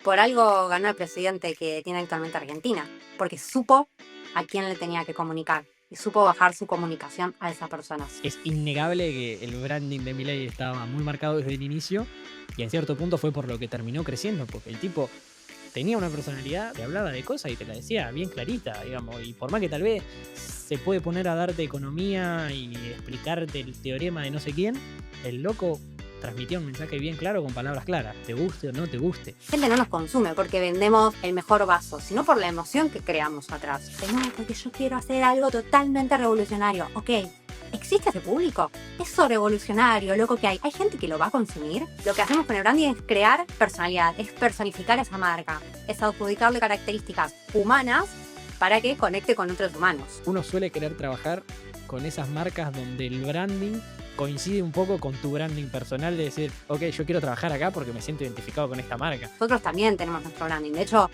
Por algo ganó el presidente que tiene actualmente Argentina, porque supo a quién le tenía que comunicar y supo bajar su comunicación a esas personas. Es innegable que el branding de Milei estaba muy marcado desde el inicio y en cierto punto fue por lo que terminó creciendo, porque el tipo tenía una personalidad que hablaba de cosas y te la decía bien clarita, digamos, y por más que tal vez se puede poner a darte economía y explicarte el teorema de no sé quién, el loco transmitía un mensaje bien claro con palabras claras, te guste o no te guste. Gente no nos consume porque vendemos el mejor vaso, sino por la emoción que creamos atrás. No, porque yo quiero hacer algo totalmente revolucionario. Ok, ¿existe ese público? Eso revolucionario, loco que hay. ¿Hay gente que lo va a consumir? Lo que hacemos con el branding es crear personalidad, es personificar esa marca, es adjudicarle características humanas para que conecte con otros humanos. Uno suele querer trabajar con esas marcas donde el branding coincide un poco con tu branding personal de decir, ok, yo quiero trabajar acá porque me siento identificado con esta marca. Nosotros también tenemos nuestro branding. De hecho,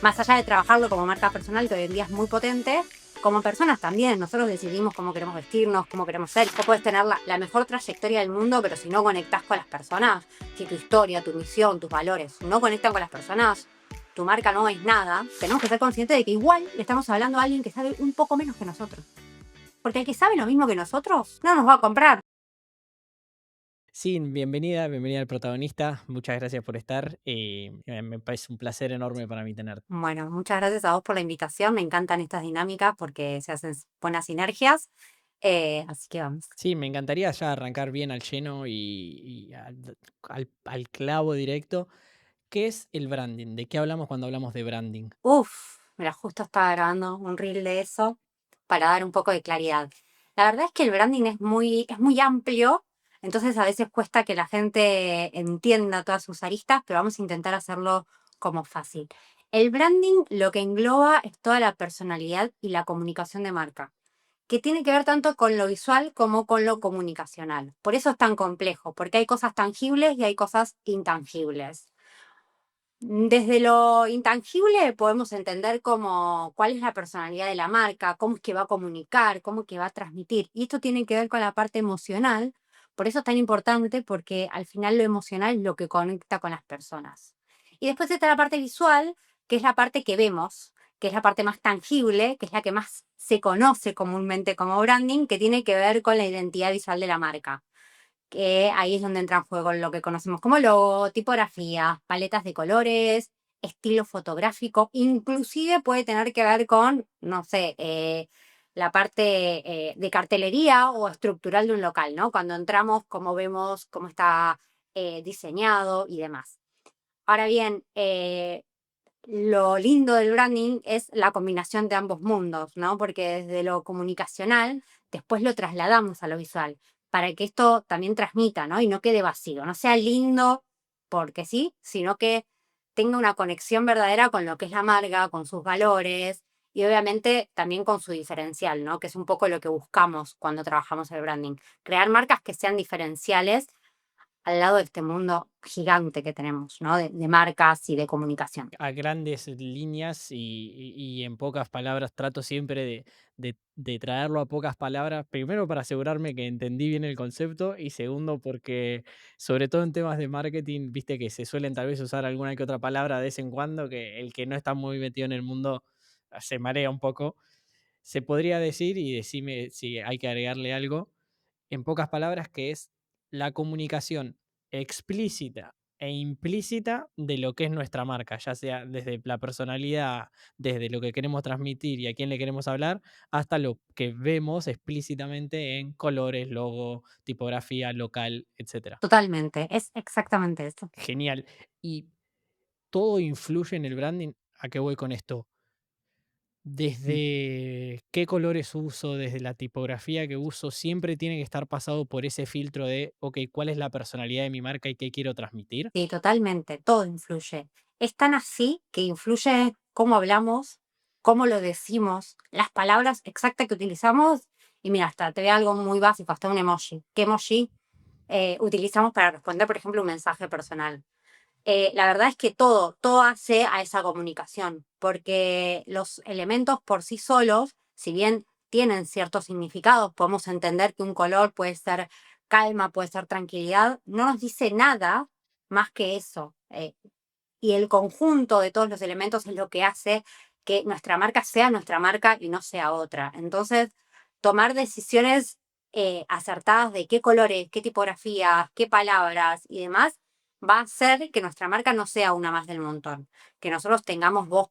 más allá de trabajarlo como marca personal, que hoy en día es muy potente, como personas también. Nosotros decidimos cómo queremos vestirnos, cómo queremos ser. Vos podés tener la mejor trayectoria del mundo, pero si no conectás con las personas, si tu historia, tu misión, tus valores no conectan con las personas, tu marca no es nada. Tenemos que ser conscientes de que igual le estamos hablando a alguien que sabe un poco menos que nosotros. Porque el que sabe lo mismo que nosotros no nos va a comprar. Sí, bienvenida, bienvenida al protagonista. Muchas gracias por estar. Me parece un placer enorme para mí tenerte. Bueno, muchas gracias a vos por la invitación. Me encantan estas dinámicas porque se hacen buenas sinergias. Así que vamos. Sí, me encantaría ya arrancar bien al lleno y al clavo directo. ¿Qué es el branding? ¿De qué hablamos cuando hablamos de branding? Uf, mira, justo estaba grabando un reel de eso para dar un poco de claridad. La verdad es que el branding es muy amplio, entonces a veces cuesta que la gente entienda todas sus aristas, pero vamos a intentar hacerlo como fácil. El branding lo que engloba es toda la personalidad y la comunicación de marca, que tiene que ver tanto con lo visual como con lo comunicacional. Por eso es tan complejo, porque hay cosas tangibles y hay cosas intangibles. Desde lo intangible podemos entender como cuál es la personalidad de la marca, cómo es que va a comunicar, cómo es que va a transmitir. Y esto tiene que ver con la parte emocional, por eso es tan importante, porque al final lo emocional es lo que conecta con las personas. Y después está la parte visual, que es la parte que vemos, que es la parte más tangible, que es la que más se conoce comúnmente como branding, que tiene que ver con la identidad visual de la marca, que ahí es donde entra en juego lo que conocemos como logo, tipografía, paletas de colores, estilo fotográfico, inclusive puede tener que ver con, no sé, la parte de cartelería o estructural de un local, ¿no? Cuando entramos, cómo vemos, cómo está diseñado y demás. Ahora bien, lo lindo del branding es la combinación de ambos mundos, ¿no? Porque desde lo comunicacional después lo trasladamos a lo visual, para que esto también transmita, ¿no? Y no quede vacío, no sea lindo porque sí, sino que tenga una conexión verdadera con lo que es la marca, con sus valores y obviamente también con su diferencial, ¿no? Que es un poco lo que buscamos cuando trabajamos el branding. Crear marcas que sean diferenciales al lado de este mundo gigante que tenemos, ¿no? De marcas y de comunicación. A grandes líneas y en pocas palabras trato siempre de traerlo a pocas palabras, primero para asegurarme que entendí bien el concepto y segundo porque sobre todo en temas de marketing, viste que se suelen tal vez usar alguna que otra palabra de vez en cuando, que el que no está muy metido en el mundo se marea un poco. Se podría decir, y decime si hay que agregarle algo, en pocas palabras, que es la comunicación explícita e implícita de lo que es nuestra marca, ya sea desde la personalidad, desde lo que queremos transmitir y a quién le queremos hablar, hasta lo que vemos explícitamente en colores, logo, tipografía, local, etcétera. Totalmente, es exactamente eso. Genial. Y todo influye en el branding. ¿A qué voy con esto? Desde qué colores uso, desde la tipografía que uso, siempre tiene que estar pasado por ese filtro de, ok, ¿cuál es la personalidad de mi marca y qué quiero transmitir? Sí, totalmente, todo influye. Es tan así que influye cómo hablamos, cómo lo decimos, las palabras exactas que utilizamos. Y mira, hasta te veo algo muy básico, hasta un emoji. ¿Qué emoji utilizamos para responder, por ejemplo, un mensaje personal? La verdad es que todo hace a esa comunicación, porque los elementos por sí solos, si bien tienen ciertos significados, podemos entender que un color puede ser calma, puede ser tranquilidad, no nos dice nada más que eso. y el conjunto de todos los elementos es lo que hace que nuestra marca sea nuestra marca y no sea otra. Entonces, tomar decisiones acertadas de qué colores, qué tipografías, qué palabras y demás, va a hacer que nuestra marca no sea una más del montón, que nosotros tengamos voz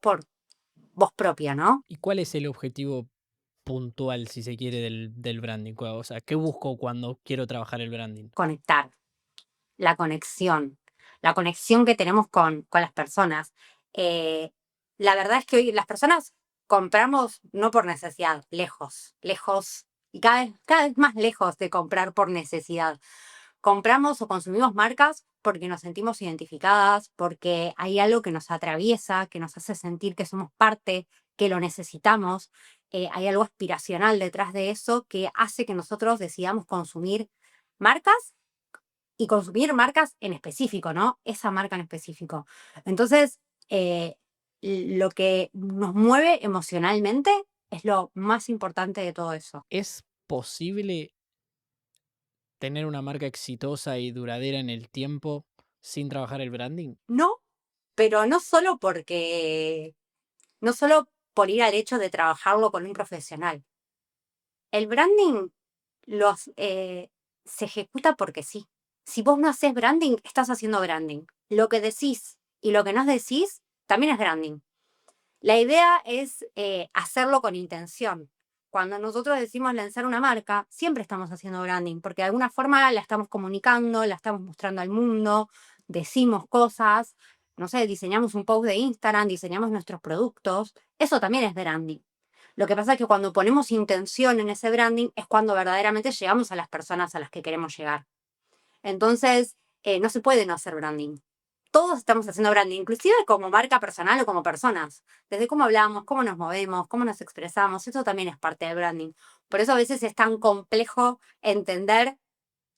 propia, ¿no? ¿Y cuál es el objetivo puntual, si se quiere, del branding? O sea, ¿qué busco cuando quiero trabajar el branding? Conectar, la conexión, la conexión que tenemos con las personas. Eh, la verdad es que hoy las personas compramos no por necesidad, lejos, lejos, y cada vez más lejos de comprar por necesidad. Compramos o consumimos marcas porque nos sentimos identificadas, porque hay algo que nos atraviesa, que nos hace sentir que somos parte, que lo necesitamos. Hay algo aspiracional detrás de eso que hace que nosotros decidamos consumir marcas y consumir marcas en específico, ¿no? Esa marca en específico. Entonces, eh, lo que nos mueve emocionalmente es lo más importante de todo eso. ¿Es posible tener una marca exitosa y duradera en el tiempo sin trabajar el branding? No, pero no solo por ir al hecho de trabajarlo con un profesional. El branding los, se ejecuta porque sí. Si vos no haces branding, estás haciendo branding. Lo que decís y lo que no decís también es branding. La idea es hacerlo con intención. Cuando nosotros decimos lanzar una marca, siempre estamos haciendo branding, porque de alguna forma la estamos comunicando, la estamos mostrando al mundo, decimos cosas, no sé, diseñamos un post de Instagram, diseñamos nuestros productos. Eso también es branding. Lo que pasa es que cuando ponemos intención en ese branding es cuando verdaderamente llegamos a las personas a las que queremos llegar. Entonces, no se puede no hacer branding. Todos estamos haciendo branding, inclusive como marca personal o como personas. Desde cómo hablamos, cómo nos movemos, cómo nos expresamos, eso también es parte del branding. Por eso a veces es tan complejo entender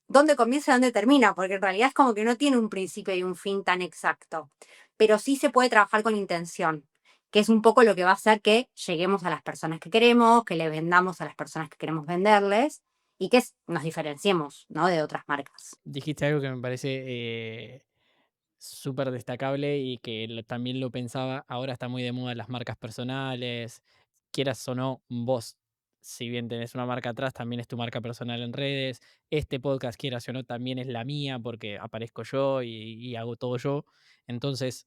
dónde comienza y dónde termina, porque en realidad es como que no tiene un principio y un fin tan exacto. Pero sí se puede trabajar con intención, que es un poco lo que va a hacer que lleguemos a las personas que queremos, que le vendamos a las personas que queremos venderles y que nos diferenciemos, ¿no? De otras marcas. Dijiste algo que me parece súper destacable y que también lo pensaba. Ahora está muy de moda las marcas personales. Quieras o no, vos, si bien tenés una marca atrás, también es tu marca personal en redes. Este podcast, quieras o no, también es la mía porque aparezco yo y hago todo yo. Entonces,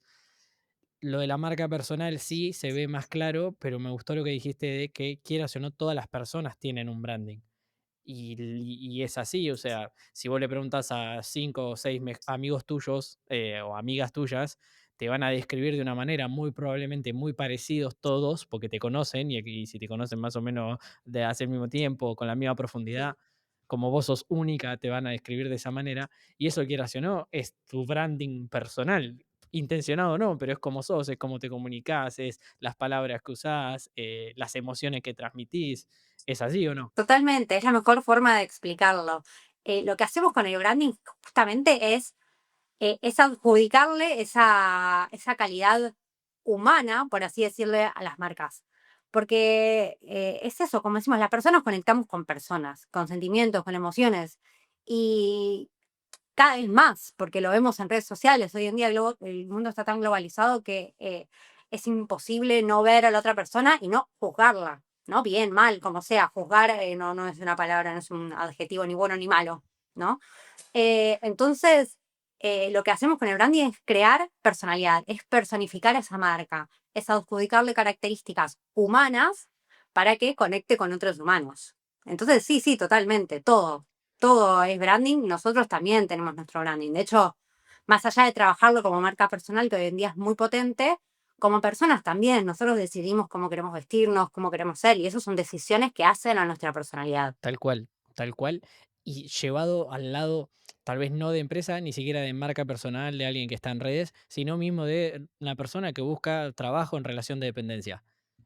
lo de la marca personal sí se ve más claro, pero me gustó lo que dijiste de que quieras o no, todas las personas tienen un branding. Y es así, o sea, si vos le preguntas a 5 o 6 amigos tuyos o amigas tuyas, te van a describir de una manera muy probablemente muy parecidos todos, porque te conocen y si te conocen más o menos de hace el mismo tiempo, con la misma profundidad, Sí. como vos sos única, te van a describir de esa manera. Y eso, quieras o no, es tu branding personal. Intencionado o no, pero es como sos, es cómo te comunicás, es las palabras que usás, las emociones que transmitís. ¿Es así o no? Totalmente, es la mejor forma de explicarlo. Lo que hacemos con el branding justamente es adjudicarle esa calidad humana, por así decirle, a las marcas. Porque es eso, como decimos, las personas conectamos con personas, con sentimientos, con emociones. Y cada vez más, porque lo vemos en redes sociales. Hoy en día el mundo está tan globalizado que es imposible no ver a la otra persona y no juzgarla, ¿no? Bien, mal, como sea. Juzgar no es una palabra, no es un adjetivo ni bueno ni malo, ¿no? Entonces, lo que hacemos con el branding es crear personalidad, es personificar esa marca, es adjudicarle características humanas para que conecte con otros humanos. Entonces, sí, sí, totalmente, todo es branding. Nosotros también tenemos nuestro branding. De hecho, más allá de trabajarlo como marca personal, que hoy en día es muy potente, como personas también, nosotros decidimos cómo queremos vestirnos, cómo queremos ser, y eso son decisiones que hacen a nuestra personalidad. Tal cual, tal cual. Y llevado al lado, tal vez no de empresa, ni siquiera de marca personal de alguien que está en redes, sino mismo de una persona que busca trabajo en relación de dependencia.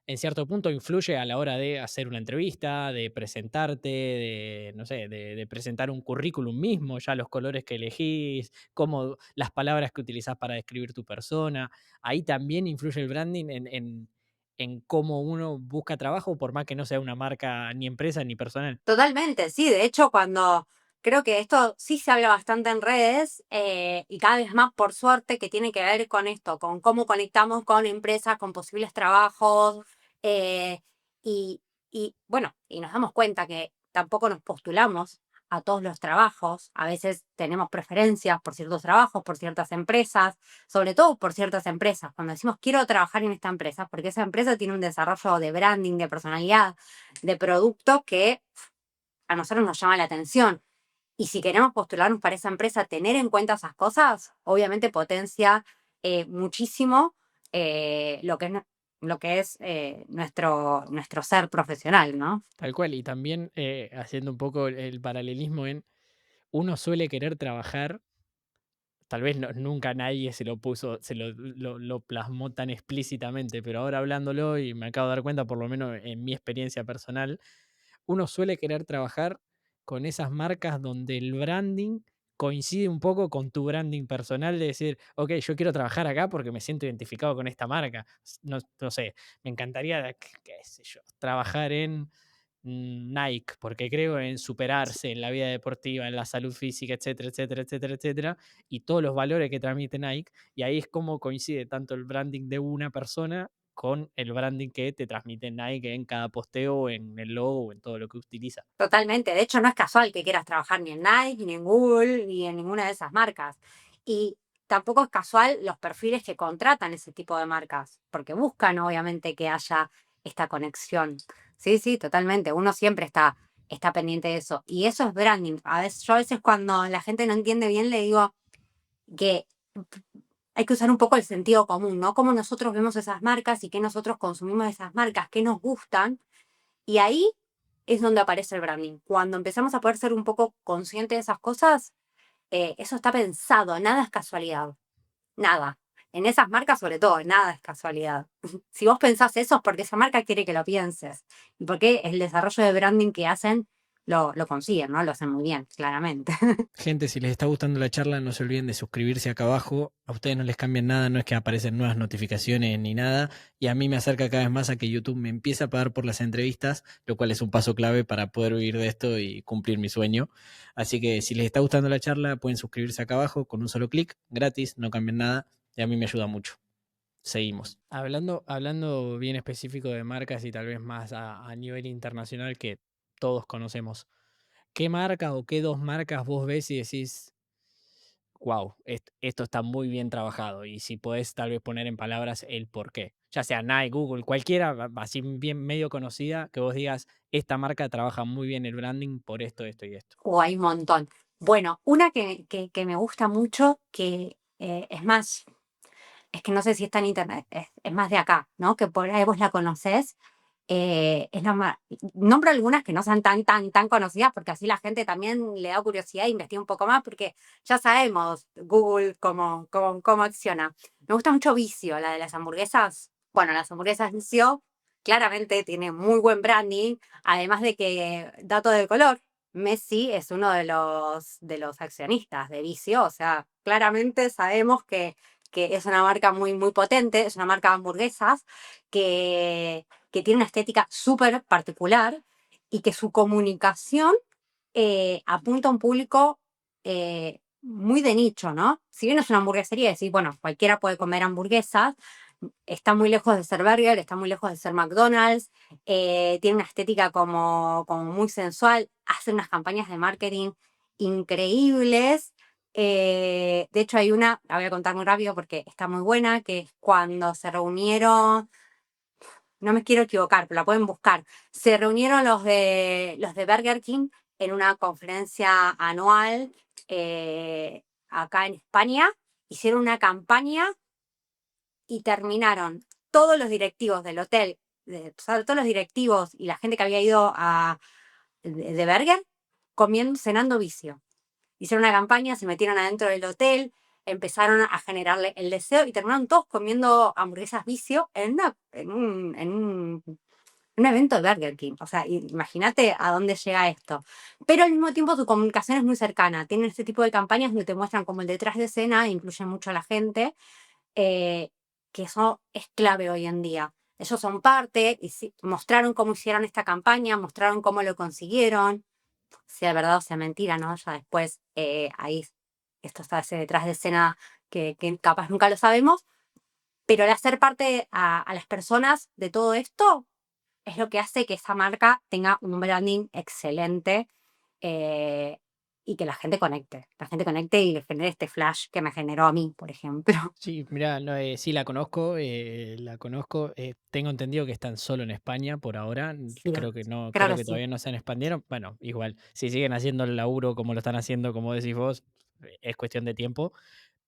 En cierto punto influye a la hora de hacer una entrevista, de presentarte, de, no sé, de presentar un currículum mismo, ya los colores que elegís, cómo, las palabras que utilizás para describir tu persona. Ahí también influye el branding en cómo uno busca trabajo, por más que no sea una marca ni empresa ni personal. Totalmente, sí. De hecho, cuando Creo que esto sí se habla bastante en redes y cada vez más, por suerte, que tiene que ver con esto, con cómo conectamos con empresas, con posibles trabajos eh, y, bueno, y nos damos cuenta que tampoco nos postulamos a todos los trabajos. A veces tenemos preferencias por ciertos trabajos, por ciertas empresas, sobre todo por ciertas empresas. Cuando decimos quiero trabajar en esta empresa, porque esa empresa tiene un desarrollo de branding, de personalidad, de producto que a nosotros nos llama la atención. Y si queremos postularnos para esa empresa, tener en cuenta esas cosas, obviamente potencia muchísimo lo que es, nuestro ser profesional, ¿no? Tal cual, y también haciendo un poco el paralelismo en uno suele querer trabajar, tal vez nunca nadie se lo puso, lo plasmó tan explícitamente, pero ahora hablándolo y me acabo de dar cuenta, por lo menos en mi experiencia personal, uno suele querer trabajar con esas marcas donde el branding coincide un poco con tu branding personal de decir, ok, yo quiero trabajar acá porque me siento identificado con esta marca. No, no sé, me encantaría, qué sé yo, trabajar en Nike, porque creo en superarse en la vida deportiva, en la salud física, etcétera, etcétera, etcétera, etcétera, y todos los valores que transmite Nike, y ahí es como coincide tanto el branding de una persona con el branding que te transmite Nike en cada posteo, en el logo o en todo lo que utiliza. Totalmente. De hecho, no es casual que quieras trabajar ni en Nike, ni en Google, ni en ninguna de esas marcas. Y tampoco es casual los perfiles que contratan ese tipo de marcas, porque buscan obviamente que haya esta conexión. Sí, sí, totalmente. Uno siempre está pendiente de eso. Y eso es branding. Yo a veces cuando la gente no entiende bien le digo que hay que usar un poco el sentido común, ¿no? Cómo nosotros vemos esas marcas y qué nosotros consumimos de esas marcas, qué nos gustan y ahí es donde aparece el branding. Cuando empezamos a poder ser un poco conscientes de esas cosas, eso está pensado, nada es casualidad, nada. En esas marcas, sobre todo, nada es casualidad. Si vos pensás eso es porque esa marca quiere que lo pienses y porque el desarrollo de branding que hacen lo consiguen, ¿no? Lo hacen muy bien, claramente. Gente, si les está gustando la charla, no se olviden de suscribirse acá abajo. A ustedes no les cambian nada, no es que aparecen nuevas notificaciones ni nada. Y a mí me acerca cada vez más a que YouTube me empiece a pagar por las entrevistas, lo cual es un paso clave para poder vivir de esto y cumplir mi sueño. Así que si les está gustando la charla, pueden suscribirse acá abajo con un solo clic, gratis, no cambian nada. Y a mí me ayuda mucho. Seguimos. Hablando bien específico de marcas y tal vez más a nivel internacional que todos conocemos. ¿Qué marca o qué dos marcas vos ves y decís, wow, esto está muy bien trabajado? Y si podés tal vez poner en palabras el por qué. Ya sea Nike, Google, cualquiera, así bien medio conocida, que vos digas, esta marca trabaja muy bien el branding por esto, esto y esto. O hay un montón. Bueno, una que me gusta mucho, que es más, es que no sé si está en internet, es más de acá, ¿no? Que por ahí vos la conocés. Nombro algunas que no son tan conocidas porque así la gente también le da curiosidad e investiga un poco más porque ya sabemos Google cómo acciona. Me gusta mucho Vicio, la de las hamburguesas. Bueno, las hamburguesas Vicio claramente tiene muy buen branding, además de que, dato de color, Messi es uno de los accionistas de Vicio, o sea, claramente sabemos que es una marca muy potente, es una marca de hamburguesas que tiene una estética súper particular y que su comunicación apunta a un público muy de nicho, ¿no? Si bien es una hamburguesería, decir, bueno, cualquiera puede comer hamburguesas, está muy lejos de ser burger, está muy lejos de ser McDonald's, tiene una estética como muy sensual, hace unas campañas de marketing increíbles. De hecho, hay una, la voy a contar muy rápido porque está muy buena, que es cuando se reunieron, no me quiero equivocar, pero la pueden buscar. Se reunieron los de Burger King en una conferencia anual acá en España, hicieron una campaña y terminaron todos los directivos del hotel, o sea, todos los directivos y la gente que había ido de Burger comiendo, cenando Vicio. Hicieron una campaña, se metieron adentro del hotel, empezaron a generarle el deseo y terminaron todos comiendo hamburguesas Vicio en un evento de Burger King. O sea, imagínate a dónde llega esto. Pero al mismo tiempo su comunicación es muy cercana. Tienen este tipo de campañas donde te muestran como el detrás de escena, incluyen mucho a la gente, eh, que eso es clave hoy en día. Ellos son parte, y mostraron cómo hicieron esta campaña, mostraron cómo lo consiguieron. sea verdad o sea mentira, ¿no? Ya después ahí esto está ese detrás de escena que capaz nunca lo sabemos, pero el hacer parte a las personas de todo esto es lo que hace que esa marca tenga un branding excelente eh, y que la gente conecte y le genere este flash que me generó a mí, por ejemplo. Sí, mira, no, sí la conozco, tengo entendido que están solo en España por ahora, Sí, creo que no, creo creo que que sí. todavía no se han expandieron. Bueno, igual, si siguen haciendo el laburo como lo están haciendo, como decís vos, es cuestión de tiempo.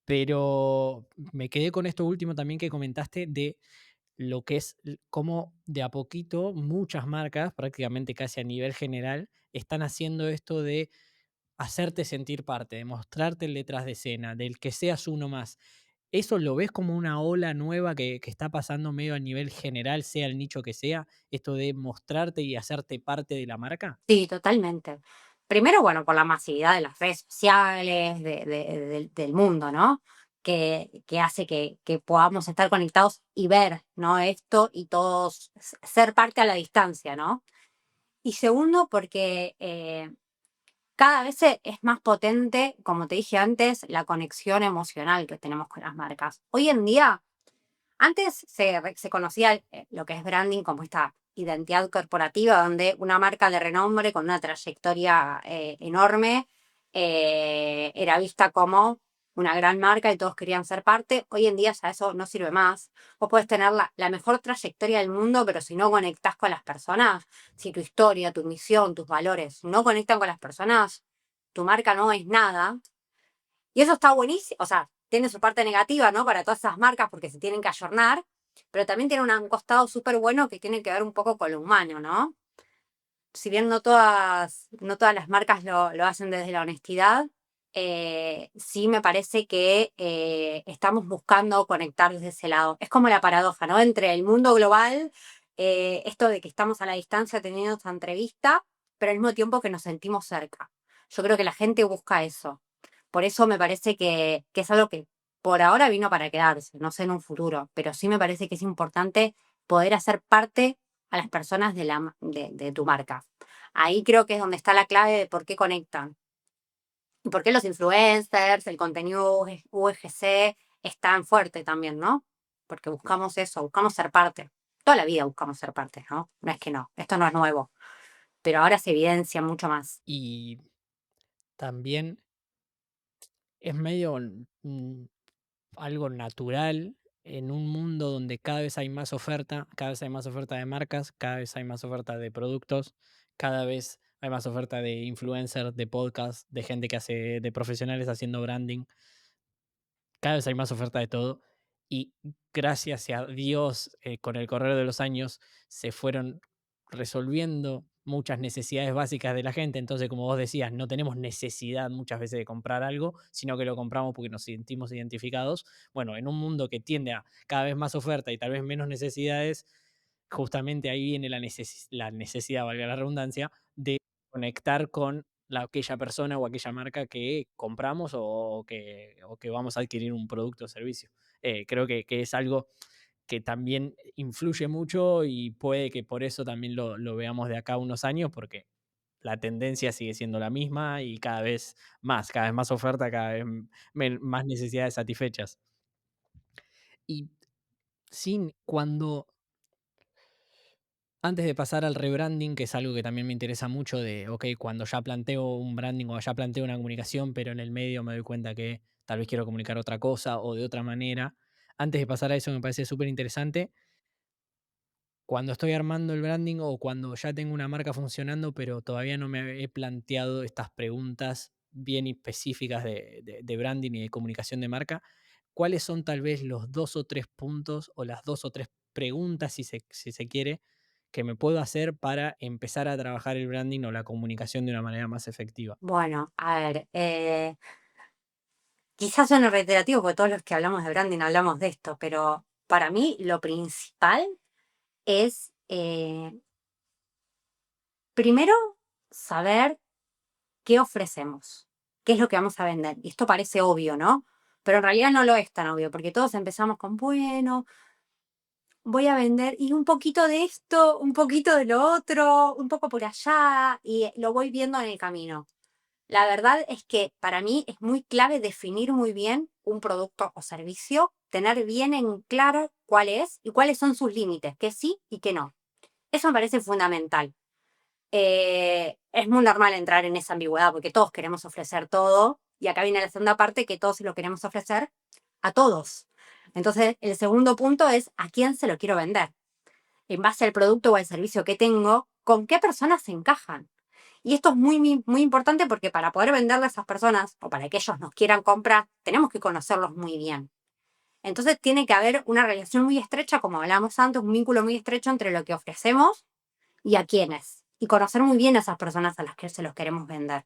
Pero me quedé con esto último también que comentaste de lo que es cómo de a poquito muchas marcas, prácticamente casi a nivel general, están haciendo esto de hacerte sentir parte, de mostrarte el detrás de escena, del que seas uno más. ¿Eso lo ves como una ola nueva que está pasando medio a nivel general, sea el nicho que sea, esto de mostrarte y hacerte parte de la marca? Sí, totalmente. Primero, bueno, por la masividad de las redes sociales, del mundo, ¿no? Que hace que podamos estar conectados y ver, ¿no? Esto y todos ser parte a la distancia, ¿no? Y segundo, porque cada vez es más potente, como te dije antes, la conexión emocional que tenemos con las marcas. Hoy en día, antes se conocía lo que es branding como esta identidad corporativa, donde una marca de renombre con una trayectoria enorme era vista como una gran marca y todos querían ser parte. Hoy en día ya eso no sirve más. Vos podés tener la mejor trayectoria del mundo, pero si no conectás con las personas, si tu historia, tu misión, tus valores no conectan con las personas, tu marca no es nada. Y eso está buenísimo, o sea, tiene su parte negativa, ¿no? Para todas esas marcas porque se tienen que ayornar, pero también tiene un costado súper bueno que tiene que ver un poco con lo humano, ¿no? Si bien no todas las marcas lo hacen desde la honestidad, sí me parece que estamos buscando conectar desde ese lado. Es como la paradoja, ¿no? Entre el mundo global, esto de que estamos a la distancia teniendo esta entrevista, pero al mismo tiempo que nos sentimos cerca. Yo creo que la gente busca eso. Por eso me parece que es algo que por ahora vino para quedarse, no sé en un futuro, pero sí me parece que es importante poder hacer parte a las personas de tu marca. Ahí creo que es donde está la clave de por qué conectan. Y por qué los influencers, el contenido UGC es tan fuerte también, ¿no? Porque buscamos eso, buscamos ser parte. Toda la vida buscamos ser parte, ¿no? No es que no, esto no es nuevo, pero ahora se evidencia mucho más. Y también es medio algo natural en un mundo donde cada vez hay más oferta, cada vez hay más oferta de marcas, cada vez hay más oferta de productos, cada vez hay más oferta de influencers, de podcasts, de gente que hace, de profesionales haciendo branding. Cada vez hay más oferta de todo y gracias a Dios, con el correr de los años se fueron resolviendo muchas necesidades básicas de la gente. Entonces, como vos decías, no tenemos necesidad muchas veces de comprar algo, sino que lo compramos porque nos sentimos identificados. Bueno, en un mundo que tiende a cada vez más oferta y tal vez menos necesidades, justamente ahí viene la necesidad, valga la redundancia, de conectar con aquella persona o aquella marca que compramos o que vamos a adquirir un producto o servicio. Creo que es algo que también influye mucho y puede que por eso también lo veamos de acá a unos años, porque la tendencia sigue siendo la misma y cada vez más oferta, cada vez más necesidades satisfechas. Y sin cuando Antes de pasar al rebranding, que es algo que también me interesa mucho de, ok, cuando ya planteo un branding o ya planteo una comunicación, pero en el medio me doy cuenta que tal vez quiero comunicar otra cosa o de otra manera. Antes de pasar a eso, me parece súper interesante cuando estoy armando el branding o cuando ya tengo una marca funcionando, pero todavía no me he planteado estas preguntas bien específicas de branding y de comunicación de marca. ¿Cuáles son tal vez los dos o tres puntos o las dos o tres preguntas, si se quiere, que me puedo hacer para empezar a trabajar el branding o la comunicación de una manera más efectiva? Bueno, a ver, quizás suene reiterativo porque todos los que hablamos de branding hablamos de esto, pero para mí lo principal es primero saber qué ofrecemos, qué es lo que vamos a vender. Y esto parece obvio, ¿no? Pero en realidad no lo es tan obvio, porque todos empezamos con, bueno, voy a vender y un poquito de esto, un poquito de lo otro, un poco por allá, y lo voy viendo en el camino. La verdad es que para mí es muy clave definir muy bien un producto o servicio, tener bien en claro cuál es y cuáles son sus límites, qué sí y qué no. Eso me parece fundamental. Es muy normal entrar en esa ambigüedad porque todos queremos ofrecer todo y acá viene la segunda parte que todos se lo queremos ofrecer a todos. Entonces, el segundo punto es a quién se lo quiero vender. En base al producto o al servicio que tengo, con qué personas se encajan. Y esto es muy importante porque para poder venderle a esas personas o para que ellos nos quieran comprar, tenemos que conocerlos muy bien. Entonces tiene que haber una relación muy estrecha, como hablábamos antes, un vínculo muy estrecho entre lo que ofrecemos y a quiénes. Y conocer muy bien a esas personas a las que se los queremos vender.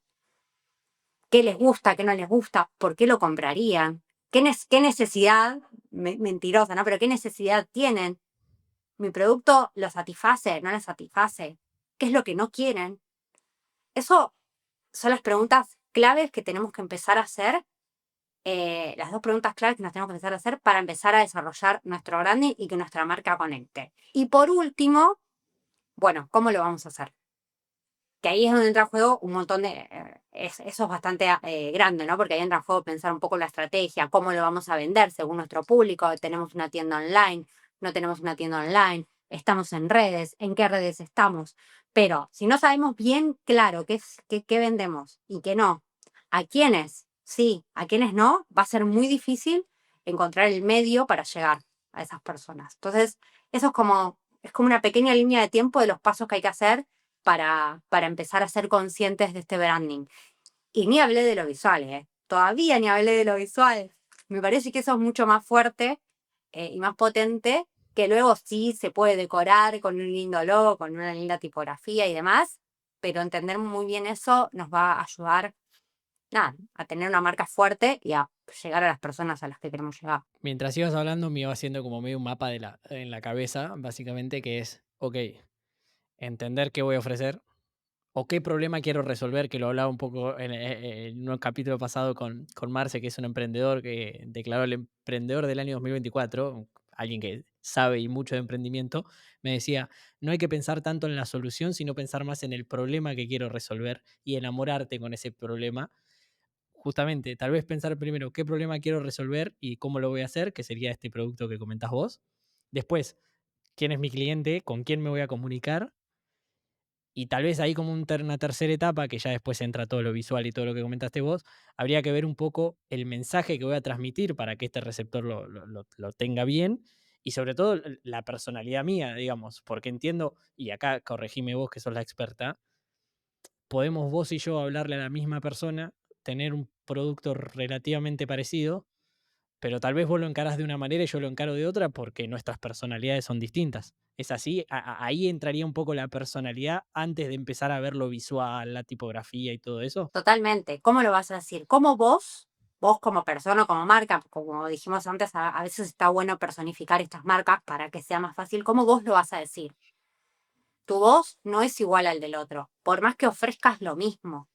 ¿Qué les gusta, qué no les gusta? ¿Por qué lo comprarían? ¿Qué necesidad, mentirosa, ¿no? Pero qué necesidad tienen? ¿Mi producto lo satisface? ¿No lo satisface? ¿Qué es lo que no quieren? Eso son las preguntas claves que tenemos que empezar a hacer, las dos preguntas claves que nos tenemos que empezar a hacer para empezar a desarrollar nuestro branding y que nuestra marca conecte. Y por último, bueno, ¿cómo lo vamos a hacer? Que ahí es donde entra en juego un montón de... eso es bastante grande, ¿no? Porque ahí entra en juego pensar un poco la estrategia, cómo lo vamos a vender según nuestro público. Tenemos una tienda online, no tenemos una tienda online, estamos en redes, en qué redes estamos. Pero si no sabemos bien claro qué vendemos y qué no, a quiénes sí, a quiénes no, va a ser muy difícil encontrar el medio para llegar a esas personas. Entonces, eso es como una pequeña línea de tiempo de los pasos que hay que hacer para empezar a ser conscientes de este branding. Y ni hablé de lo visual, ¿eh? Todavía ni hablé de lo visual. Me parece que eso es mucho más fuerte y más potente, que luego sí se puede decorar con un lindo logo, con una linda tipografía y demás, pero entender muy bien eso nos va a ayudar, nada, a tener una marca fuerte y a llegar a las personas a las que queremos llegar. Mientras ibas hablando me iba haciendo como medio un mapa en la cabeza, básicamente, que es, ok, entender qué voy a ofrecer o qué problema quiero resolver, que lo hablaba un poco en un capítulo pasado con Marce, que es un emprendedor que declaró el emprendedor del año 2024, alguien que sabe y mucho de emprendimiento, me decía, no hay que pensar tanto en la solución, sino pensar más en el problema que quiero resolver y enamorarte con ese problema. Justamente, tal vez pensar primero qué problema quiero resolver y cómo lo voy a hacer, que sería este producto que comentás vos. Después, quién es mi cliente, con quién me voy a comunicar. Y tal vez ahí como una tercera etapa, que ya después entra todo lo visual y todo lo que comentaste vos, habría que ver un poco el mensaje que voy a transmitir para que este receptor lo tenga bien y sobre todo la personalidad mía, digamos, porque entiendo, y acá corregime vos que sos la experta, podemos vos y yo hablarle a la misma persona, tener un producto relativamente parecido, pero tal vez vos lo encarás de una manera y yo lo encaro de otra porque nuestras personalidades son distintas. ¿Es así? Ahí entraría un poco la personalidad antes de empezar a ver lo visual, la tipografía y todo eso. Totalmente. ¿Cómo lo vas a decir? ¿Cómo vos como persona, como marca, como dijimos antes, a veces está bueno personificar estas marcas para que sea más fácil, cómo vos lo vas a decir? Tu voz no es igual al del otro, por más que ofrezcas lo mismo.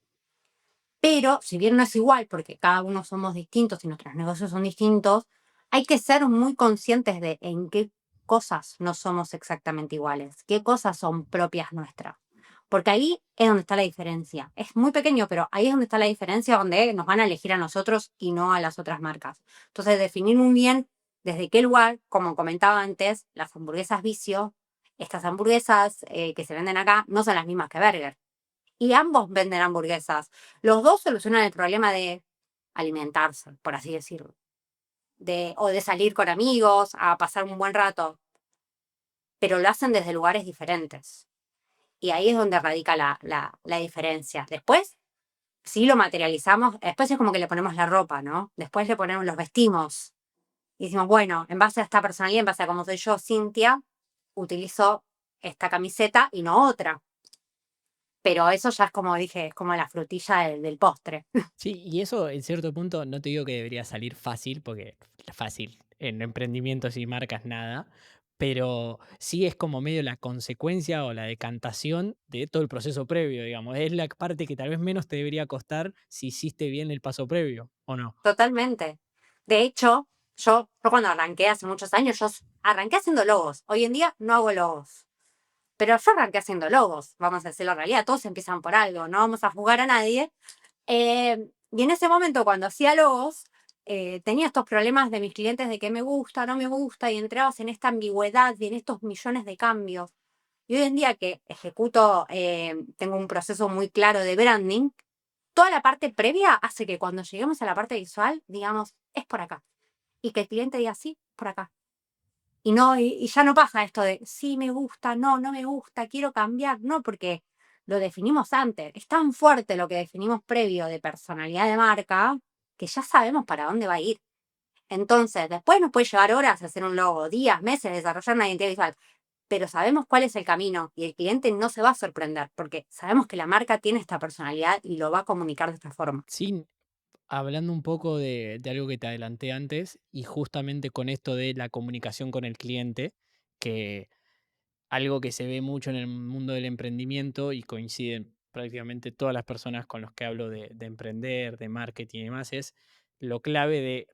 Pero, si bien no es igual, porque cada uno somos distintos y nuestros negocios son distintos, hay que ser muy conscientes de en qué cosas no somos exactamente iguales, qué cosas son propias nuestras. Porque ahí es donde está la diferencia. Es muy pequeño, pero ahí es donde está la diferencia, donde nos van a elegir a nosotros y no a las otras marcas. Entonces, definir muy bien desde qué lugar, como comentaba antes, las hamburguesas vicio, estas hamburguesas que se venden acá no son las mismas que Burger. Y ambos venden hamburguesas. Los dos solucionan el problema de alimentarse, por así decirlo. O de salir con amigos, a pasar un buen rato. Pero lo hacen desde lugares diferentes. Y ahí es donde radica la diferencia. Después, si lo materializamos, después es como que le ponemos la ropa, ¿no? Después le ponemos los vestimos. Y decimos, bueno, en base a esta personalidad, en base a cómo soy yo, Cintia, utilizo esta camiseta y no otra. Pero eso ya es como dije, es como la frutilla del postre. Sí, y eso en cierto punto no te digo que debería salir fácil, porque fácil en emprendimientos y marcas nada, pero sí es como medio la consecuencia o la decantación de todo el proceso previo, digamos. Es la parte que tal vez menos te debería costar si hiciste bien el paso previo, ¿o no? Totalmente. De hecho, Yo cuando arranqué hace muchos años, arranqué haciendo logos. Hoy en día no hago logos. Pero yo arranqué haciendo logos, vamos a decirlo en realidad, todos empiezan por algo, no vamos a juzgar a nadie. Y en ese momento, cuando hacía logos, tenía estos problemas de mis clientes de que me gusta, no me gusta, y entrabas en esta ambigüedad y en estos millones de cambios. Y hoy en día que ejecuto, tengo un proceso muy claro de branding, toda la parte previa hace que cuando lleguemos a la parte visual, digamos, es por acá. Y que el cliente diga, sí, por acá. Y no, y ya no pasa esto de sí me gusta, no, no me gusta, quiero cambiar, no, porque lo definimos antes. Es tan fuerte lo que definimos previo de personalidad de marca que ya sabemos para dónde va a ir. Entonces, después nos puede llevar horas hacer un logo, días, meses, desarrollar una identidad visual, pero sabemos cuál es el camino y el cliente no se va a sorprender porque sabemos que la marca tiene esta personalidad y lo va a comunicar de esta forma. Sí, hablando un poco de algo que te adelanté antes, y justamente con esto de la comunicación con el cliente, que algo que se ve mucho en el mundo del emprendimiento y coinciden prácticamente todas las personas con los que hablo de emprender, de marketing y demás, es lo clave de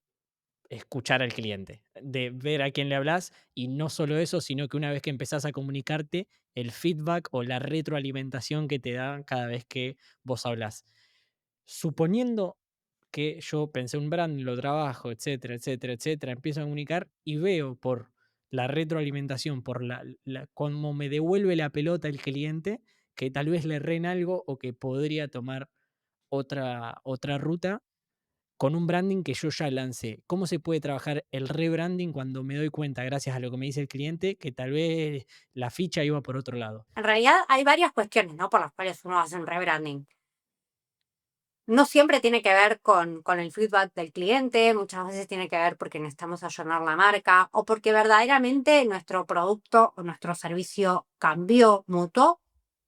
escuchar al cliente, de ver a quién le hablas y no solo eso, sino que una vez que empezás a comunicarte, el feedback o la retroalimentación que te da cada vez que vos hablas. Suponiendo que yo pensé un brand, lo trabajo, etcétera, etcétera, etcétera, empiezo a comunicar y veo por la retroalimentación, por cómo me devuelve la pelota el cliente, que tal vez le erré en algo o que podría tomar otra ruta con un branding que yo ya lancé. ¿Cómo se puede trabajar el rebranding cuando me doy cuenta, gracias a lo que me dice el cliente, que tal vez la ficha iba por otro lado? En realidad hay varias cuestiones, ¿no? Por las cuales uno hace un rebranding. No siempre tiene que ver con el feedback del cliente, muchas veces tiene que ver porque necesitamos allanar la marca o porque verdaderamente nuestro producto o nuestro servicio cambió, mutó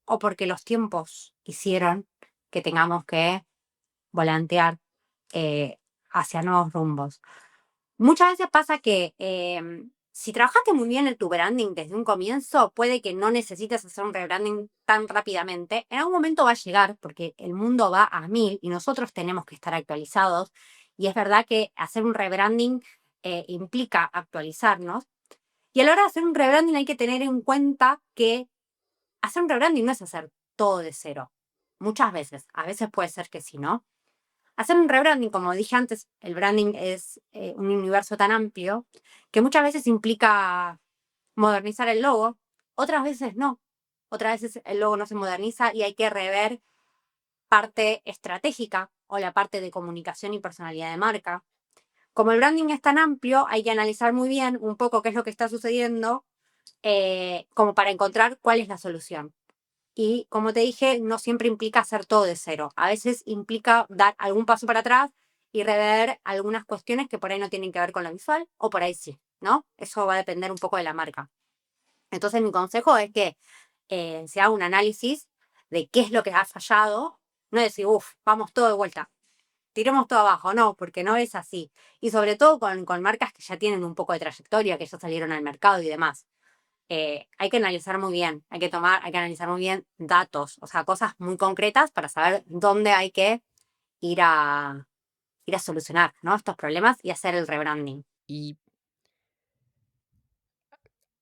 o porque los tiempos hicieron que tengamos que volantear eh, hacia nuevos rumbos. Muchas veces pasa que si trabajaste muy bien en tu branding desde un comienzo, puede que no necesites hacer un rebranding tan rápidamente. En algún momento va a llegar porque el mundo va a mil y nosotros tenemos que estar actualizados. Y es verdad que hacer un rebranding implica actualizarnos. Y a la hora de hacer un rebranding hay que tener en cuenta que hacer un rebranding no es hacer todo de cero. Muchas veces, a veces puede ser que sí, ¿no? Hacer un rebranding, como dije antes, el branding es un universo tan amplio que muchas veces implica modernizar el logo, otras veces no. Otras veces el logo no se moderniza y hay que rever parte estratégica o la parte de comunicación y personalidad de marca. Como el branding es tan amplio, hay que analizar muy bien un poco qué es lo que está sucediendo como para encontrar cuál es la solución. Y como te dije, no siempre implica hacer todo de cero. A veces implica dar algún paso para atrás y rever algunas cuestiones que por ahí no tienen que ver con lo visual o por ahí sí, ¿no? Eso va a depender un poco de la marca. Entonces mi consejo es que se haga un análisis de qué es lo que ha fallado, no decir, uff, vamos todo de vuelta, tiremos todo abajo, no, porque no es así. Y sobre todo con marcas que ya tienen un poco de trayectoria, que ya salieron al mercado y demás. Hay que analizar muy bien, hay que analizar muy bien datos, o sea, cosas muy concretas para saber dónde hay que ir a, ir a solucionar, ¿no? Estos problemas y hacer el rebranding. Y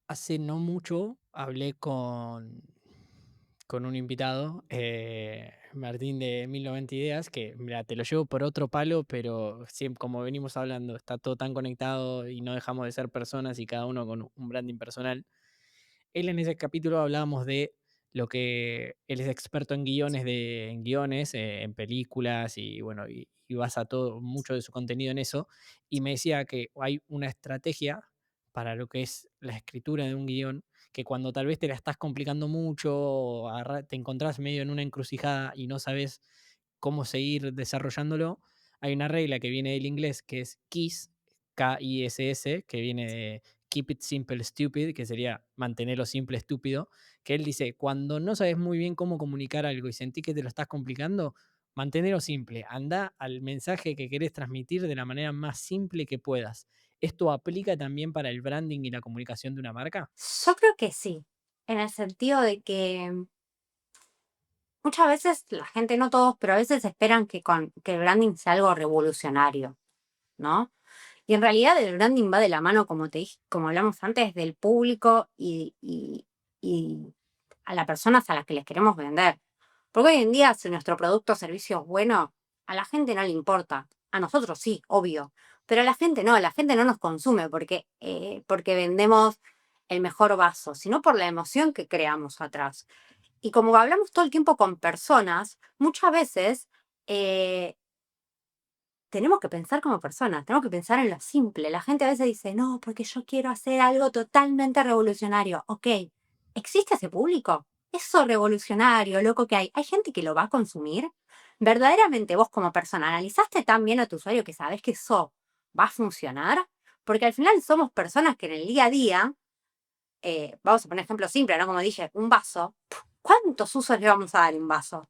hace no mucho hablé con un invitado, Martín de 1090 Ideas, que mira, te lo llevo por otro palo, pero siempre, como venimos hablando, está todo tan conectado y no dejamos de ser personas y cada uno con un branding personal. Él en ese capítulo hablábamos de lo que él es experto en guiones, en películas y bueno, y basa todo, mucho de su contenido en eso. Y me decía que hay una estrategia para lo que es la escritura de un guión, que cuando tal vez te la estás complicando mucho, o te encontrás medio en una encrucijada y no sabes cómo seguir desarrollándolo, hay una regla que viene del inglés que es KISS, KISS, que viene de Keep It Simple Stupid, que sería mantenerlo simple estúpido, que él dice, cuando no sabes muy bien cómo comunicar algo y sentís que te lo estás complicando, mantenerlo simple, anda al mensaje que querés transmitir de la manera más simple que puedas. ¿Esto aplica también para el branding y la comunicación de una marca? Yo creo que sí, en el sentido de que muchas veces la gente, no todos, pero a veces esperan que el branding sea algo revolucionario, ¿no? Y en realidad el branding va de la mano, como te dije, como hablamos antes, del público y a las personas a las que les queremos vender. Porque hoy en día, si nuestro producto o servicio es bueno, a la gente no le importa. A nosotros sí, obvio. Pero a la gente no nos consume porque vendemos el mejor vaso, sino por la emoción que creamos atrás. Y como hablamos todo el tiempo con personas, muchas veces eh, tenemos que pensar como personas, tenemos que pensar en lo simple. La gente a veces dice, no, porque yo quiero hacer algo totalmente revolucionario. Ok, ¿existe ese público? Eso revolucionario, loco que hay gente que lo va a consumir. ¿Verdaderamente vos como persona analizaste tan bien a tu usuario que sabes que eso va a funcionar? Porque al final somos personas que en el día a día, vamos a poner ejemplo simple, ¿no? Como dije, un vaso. ¿Cuántos usos le vamos a dar a un vaso?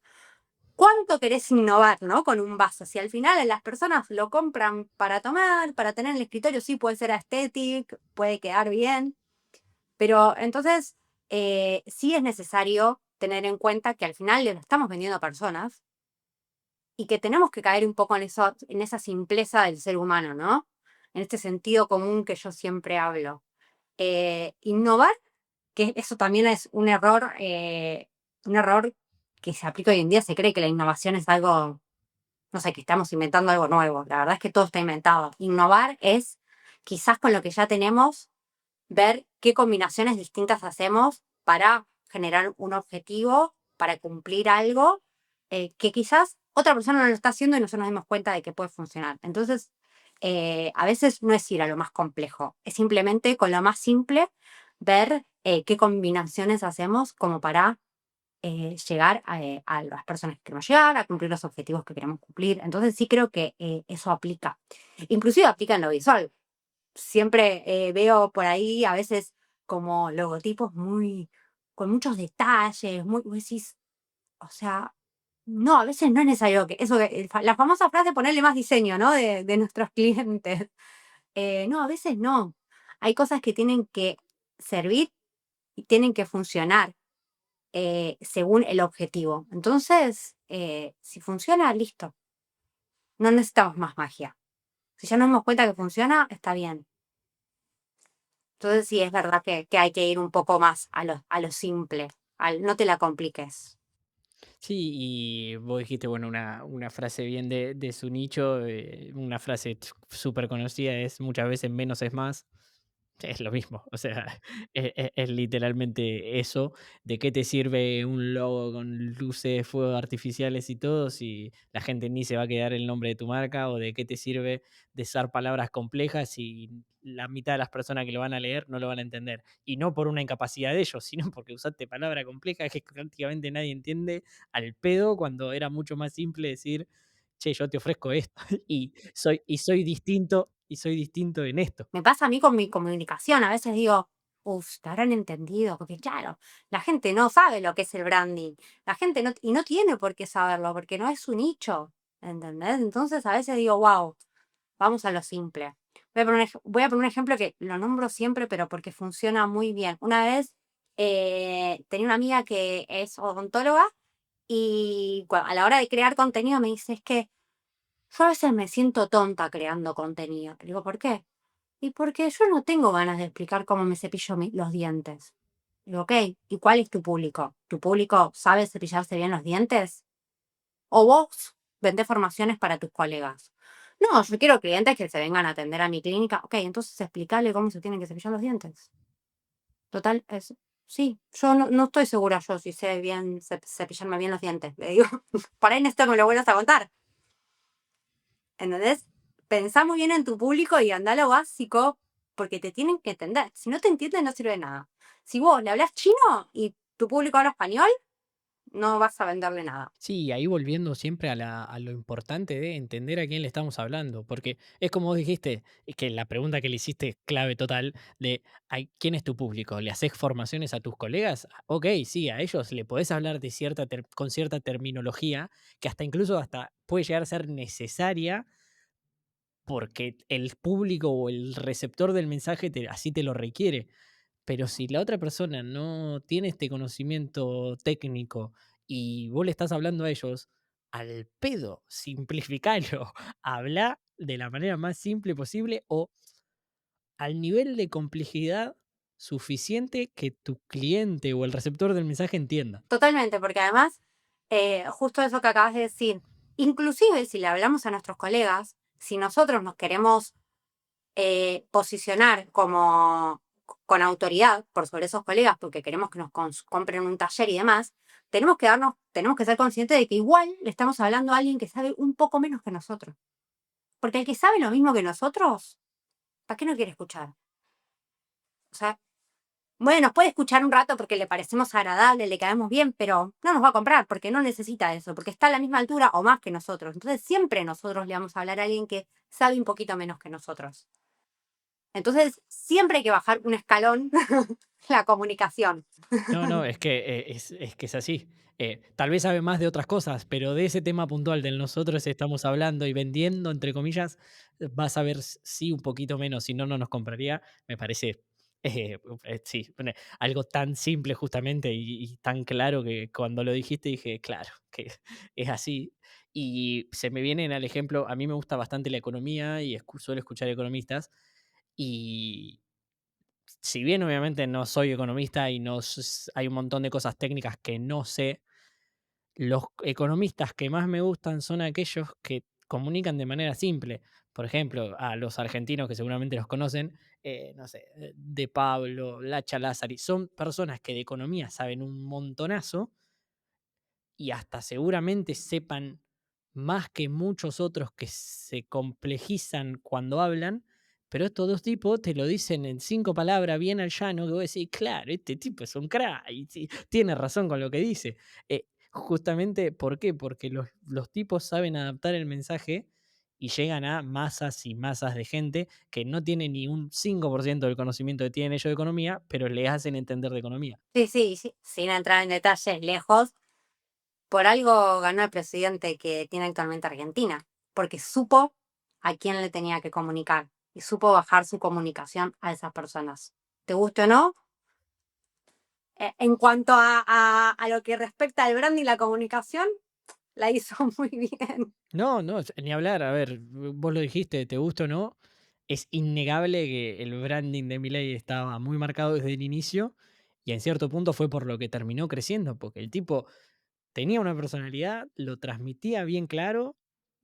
¿Cuánto querés innovar, no? Con un vaso. Si al final las personas lo compran para tomar, para tener en el escritorio, sí puede ser aesthetic, puede quedar bien, pero entonces sí es necesario tener en cuenta que al final le lo estamos vendiendo a personas y que tenemos que caer un poco en eso, en esa simpleza del ser humano, ¿no? En este sentido común que yo siempre hablo. Innovar, que eso también es un error que se aplica hoy en día. Se cree que la innovación es algo, no sé, que estamos inventando algo nuevo. La verdad es que todo está inventado. Innovar es, quizás con lo que ya tenemos, ver qué combinaciones distintas hacemos para generar un objetivo, para cumplir algo que quizás otra persona no lo está haciendo y nosotros nos dimos cuenta de que puede funcionar. Entonces, a veces no es ir a lo más complejo, es simplemente con lo más simple ver qué combinaciones hacemos como para llegar a las personas que queremos llegar, a cumplir los objetivos que queremos cumplir. Entonces sí creo que eso aplica. Inclusive aplica en lo visual. Siempre veo por ahí a veces como logotipos con muchos detalles, vos decís, o sea, no, a veces no es necesario que, eso, la famosa frase ponerle más diseño, ¿no? De nuestros clientes. No, a veces no. Hay cosas que tienen que servir y tienen que funcionar según el objetivo. Entonces, si funciona, listo. No necesitamos más magia. Si ya nos damos cuenta que funciona, está bien. Entonces sí, es verdad que hay que ir un poco más a lo simple, no te la compliques. Sí, y vos dijiste, bueno, una frase bien de su nicho, una frase súper conocida es muchas veces menos es más. Es lo mismo, o sea, es literalmente eso. ¿De qué te sirve un logo con luces, fuegos artificiales y todo si la gente ni se va a quedar el nombre de tu marca? ¿O de qué te sirve de usar palabras complejas si la mitad de las personas que lo van a leer no lo van a entender? Y no por una incapacidad de ellos, sino porque usaste palabras complejas que prácticamente nadie entiende al pedo cuando era mucho más simple decir, che, yo te ofrezco esto y soy distinto en esto. Me pasa a mí con mi comunicación, a veces digo, uff, te habrán entendido, porque claro, la gente no sabe lo que es el branding, la gente no, y no tiene por qué saberlo, porque no es su nicho, ¿entendés? Entonces a veces digo, wow, vamos a lo simple. Voy a poner un ejemplo que lo nombro siempre, pero porque funciona muy bien. Una vez tenía una amiga que es odontóloga y a la hora de crear contenido me dice, es que yo a veces me siento tonta creando contenido. Le digo, ¿por qué? Y porque yo no tengo ganas de explicar cómo me cepillo los dientes. Digo, ok, ¿y cuál es tu público? ¿Tu público sabe cepillarse bien los dientes? ¿O vos vendés formaciones para tus colegas? No, yo quiero clientes que se vengan a atender a mi clínica. Ok, entonces explícale cómo se tienen que cepillar los dientes. Total, sí, yo no estoy segura yo si sé bien cepillarme bien los dientes. Le digo, por ahí Néstor me lo vuelvas a contar. ¿Entendés? Pensá muy bien en tu público y anda a lo básico porque te tienen que entender. Si no te entienden, no sirve de nada. Si vos le hablas chino y tu público habla español, no vas a venderle nada. Sí, ahí volviendo siempre a lo importante de entender a quién le estamos hablando, porque es como vos dijiste, es que la pregunta que le hiciste es clave total de ¿quién es tu público? ¿Le haces formaciones a tus colegas? Ok, sí, a ellos le podés hablar de con cierta terminología que hasta incluso hasta puede llegar a ser necesaria porque el público o el receptor del mensaje así te lo requiere. Pero si la otra persona no tiene este conocimiento técnico y vos le estás hablando a ellos, al pedo, simplificalo, habla de la manera más simple posible o al nivel de complejidad suficiente que tu cliente o el receptor del mensaje entienda. Totalmente, porque además, justo eso que acabas de decir, inclusive si le hablamos a nuestros colegas, si nosotros nos queremos posicionar como con autoridad por sobre esos colegas porque queremos que nos compren un taller y demás, tenemos que ser conscientes de que igual le estamos hablando a alguien que sabe un poco menos que nosotros. Porque el que sabe lo mismo que nosotros, ¿para qué no quiere escuchar? O sea, bueno, nos puede escuchar un rato porque le parecemos agradable, le caemos bien, pero no nos va a comprar porque no necesita eso, porque está a la misma altura o más que nosotros. Entonces siempre nosotros le vamos a hablar a alguien que sabe un poquito menos que nosotros. Entonces siempre hay que bajar un escalón la comunicación. No, no, es que, es que es así. Tal vez sabe más de otras cosas, pero de ese tema puntual del nosotros estamos hablando y vendiendo, entre comillas, vas a ver sí un poquito menos, si no, no nos compraría. Me parece, sí, algo tan simple justamente y tan claro que cuando lo dijiste dije, claro, que es así. Y se me viene al ejemplo, a mí me gusta bastante la economía y suelo escuchar economistas y si bien obviamente no soy economista y no hay un montón de cosas técnicas que no sé, los economistas que más me gustan son aquellos que comunican de manera simple. Por ejemplo, a los argentinos que seguramente los conocen, no sé, De Pablo, Lacha Lázari, son personas que de economía saben un montonazo y hasta seguramente sepan más que muchos otros que se complejizan cuando hablan, pero estos dos tipos te lo dicen en 5 palabras bien al llano, que vos decís, claro, este tipo es un crack, y sí, tiene razón con lo que dice. Justamente, ¿por qué? Porque los tipos saben adaptar el mensaje y llegan a masas y masas de gente que no tiene ni un 5% del conocimiento que tienen ellos de economía, pero les hacen entender de economía. Sí, sí, sí, sin entrar en detalles lejos, por algo ganó el presidente que tiene actualmente Argentina, porque supo a quién le tenía que comunicar y supo bajar su comunicación a esas personas. ¿Te guste o no? En cuanto a lo que respecta al brand y la comunicación, la hizo muy bien. No, no, ni hablar. A ver, vos lo dijiste, te gusta o no, es innegable que el branding de Milei estaba muy marcado desde el inicio y en cierto punto fue por lo que terminó creciendo, porque el tipo tenía una personalidad, lo transmitía bien claro,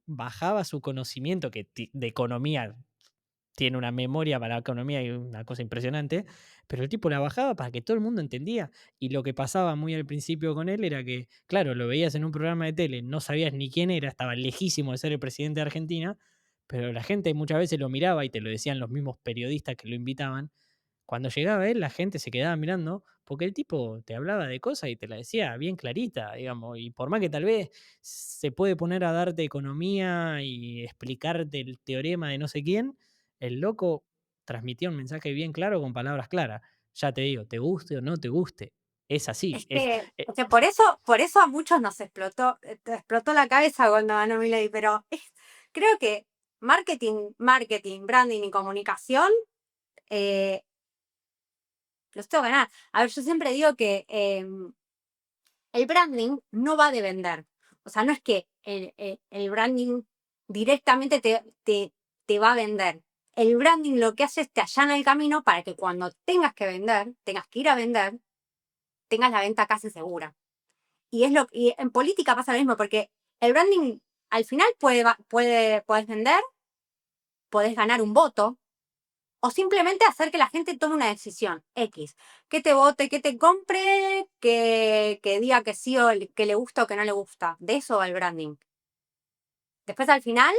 bajaba su conocimiento de economía tiene una memoria para la economía y una cosa impresionante, pero el tipo la bajaba para que todo el mundo entendía. Y lo que pasaba muy al principio con él era que, claro, lo veías en un programa de tele, no sabías ni quién era, estaba lejísimo de ser el presidente de Argentina, pero la gente muchas veces lo miraba y te lo decían los mismos periodistas que lo invitaban. Cuando llegaba él, la gente se quedaba mirando porque el tipo te hablaba de cosas y te la decía bien clarita, digamos, y por más que tal vez se puede poner a darte economía y explicarte el teorema de no sé quién, el loco transmitía un mensaje bien claro con palabras claras. Ya te digo, te guste o no te guste, es así. Eh, Es que por eso a muchos nos explotó, te explotó la cabeza cuando ganó Milei, pero creo que marketing, branding y comunicación eh, los tengo que ganar. A ver, yo siempre digo que el branding no va de vender. O sea, no es que el branding directamente te va a vender. El branding lo que hace es te allana el camino para que cuando tengas que vender, tengas que ir a vender, tengas la venta casi segura. Y en política pasa lo mismo, porque el branding al final puedes vender, puedes ganar un voto, o simplemente hacer que la gente tome una decisión X, que te vote, que te compre, que diga que sí o que le gusta o que no le gusta. De eso va el branding. Después al final,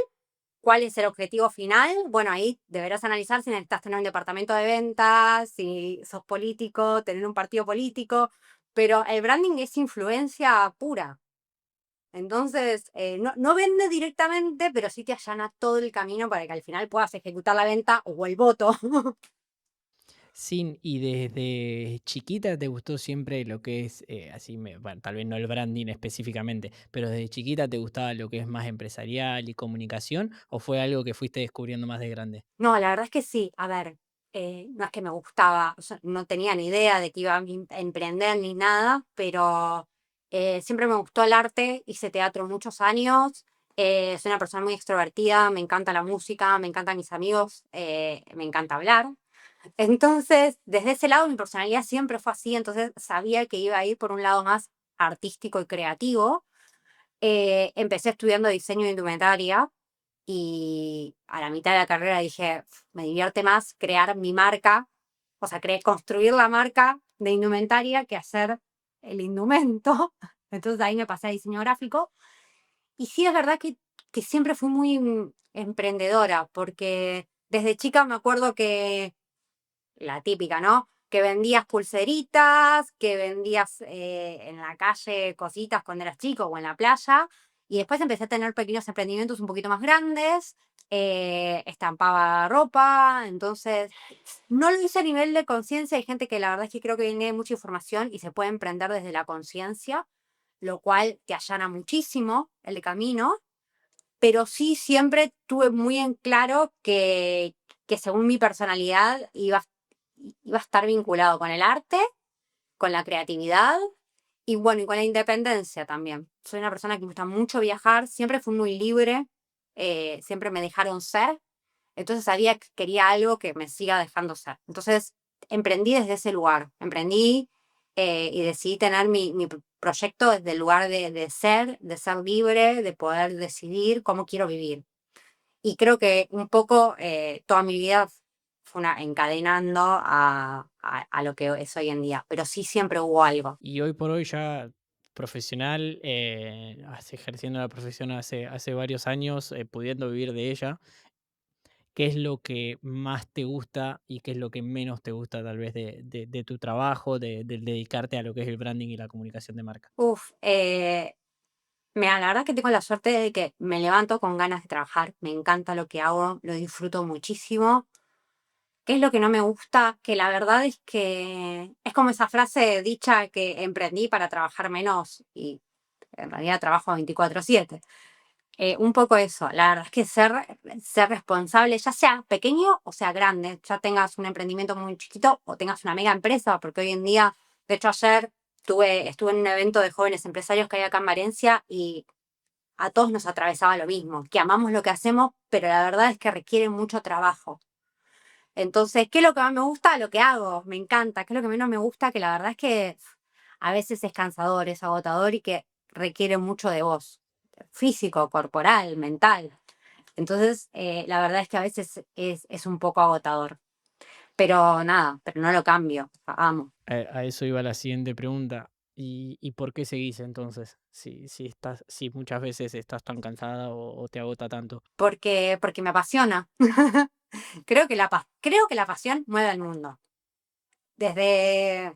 ¿cuál es el objetivo final? Bueno, ahí deberás analizar si necesitas tener un departamento de ventas, si sos político, tener un partido político, pero el branding es influencia pura. Entonces, no vende directamente, pero sí te allana todo el camino para que al final puedas ejecutar la venta o el voto. Sin, y desde chiquita te gustó siempre lo que es, así, bueno, tal vez no el branding específicamente, pero desde chiquita te gustaba lo que es más empresarial y comunicación, o fue algo que fuiste descubriendo más de grande? No, la verdad es que sí. A ver, no es que me gustaba, o sea, no tenía ni idea de que iba a emprender ni nada, pero Siempre me gustó el arte, hice teatro muchos años, soy una persona muy extrovertida, me encanta la música, me encantan mis amigos, me encanta hablar. Entonces, desde ese lado mi personalidad siempre fue así, entonces sabía que iba a ir por un lado más artístico y creativo. Empecé estudiando diseño de indumentaria y a la mitad de la carrera dije, me divierte más crear mi marca, o sea, construir la marca de indumentaria que hacer el indumento. Entonces ahí me pasé a diseño gráfico. Y sí es verdad que siempre fui muy emprendedora, porque desde chica me acuerdo que la típica, ¿no? Que vendías pulseritas, que vendías en la calle cositas cuando eras chico o en la playa. Y después empecé a tener pequeños emprendimientos un poquito más grandes, estampaba ropa, entonces no lo hice a nivel de conciencia. Hay gente que la verdad es que creo que tiene mucha información y se puede emprender desde la conciencia, lo cual te allana muchísimo el camino, pero sí siempre tuve muy en claro que según mi personalidad iba a estar vinculado con el arte, con la creatividad y bueno, y con la independencia también. Soy una persona que me gusta mucho viajar, siempre fui muy libre, siempre me dejaron ser, entonces sabía que quería algo que me siga dejando ser. Entonces emprendí desde ese lugar, emprendí y decidí tener mi proyecto desde el lugar de ser libre, de poder decidir cómo quiero vivir. Y creo que un poco toda mi vida fue encadenando a lo que es hoy en día, pero sí siempre hubo algo. Y hoy por hoy ya profesional, ejerciendo la profesión hace varios años, pudiendo vivir de ella, ¿qué es lo que más te gusta y qué es lo que menos te gusta tal vez de tu trabajo, del dedicarte a lo que es el branding y la comunicación de marca? Uf, mira, la verdad que tengo la suerte de que me levanto con ganas de trabajar, me encanta lo que hago, lo disfruto muchísimo. ¿Qué es lo que no me gusta? Que la verdad es que es como esa frase dicha que emprendí para trabajar menos y en realidad trabajo 24/7. Un poco eso, la verdad es que ser responsable, ya sea pequeño o sea grande, ya tengas un emprendimiento muy chiquito o tengas una mega empresa, porque hoy en día, de hecho ayer estuve en un evento de jóvenes empresarios que hay acá en Valencia y a todos nos atravesaba lo mismo, que amamos lo que hacemos, pero la verdad es que requiere mucho trabajo. Entonces, ¿qué es lo que más me gusta? Lo que hago, me encanta. ¿Qué es lo que menos me gusta? Que la verdad es que a veces es cansador, es agotador y que requiere mucho de vos, físico, corporal, mental. Entonces, la verdad es que a veces es un poco agotador. Pero nada, pero no lo cambio, amo. A eso iba la siguiente pregunta. Y por qué seguís entonces? Si muchas veces estás tan cansada o te agota tanto. Porque me apasiona. Creo que la pasión mueve al mundo. Desde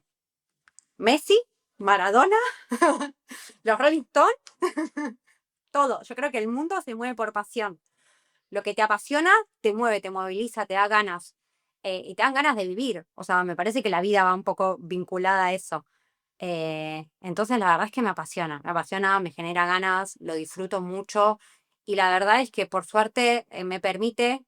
Messi, Maradona, los Rolling Stones, todo. Yo creo que el mundo se mueve por pasión. Lo que te apasiona te mueve, te moviliza, te da ganas. Y te dan ganas de vivir. O sea, me parece que la vida va un poco vinculada a eso. Entonces, la verdad es que me apasiona, me genera ganas, lo disfruto mucho. Y la verdad es que por suerte me permite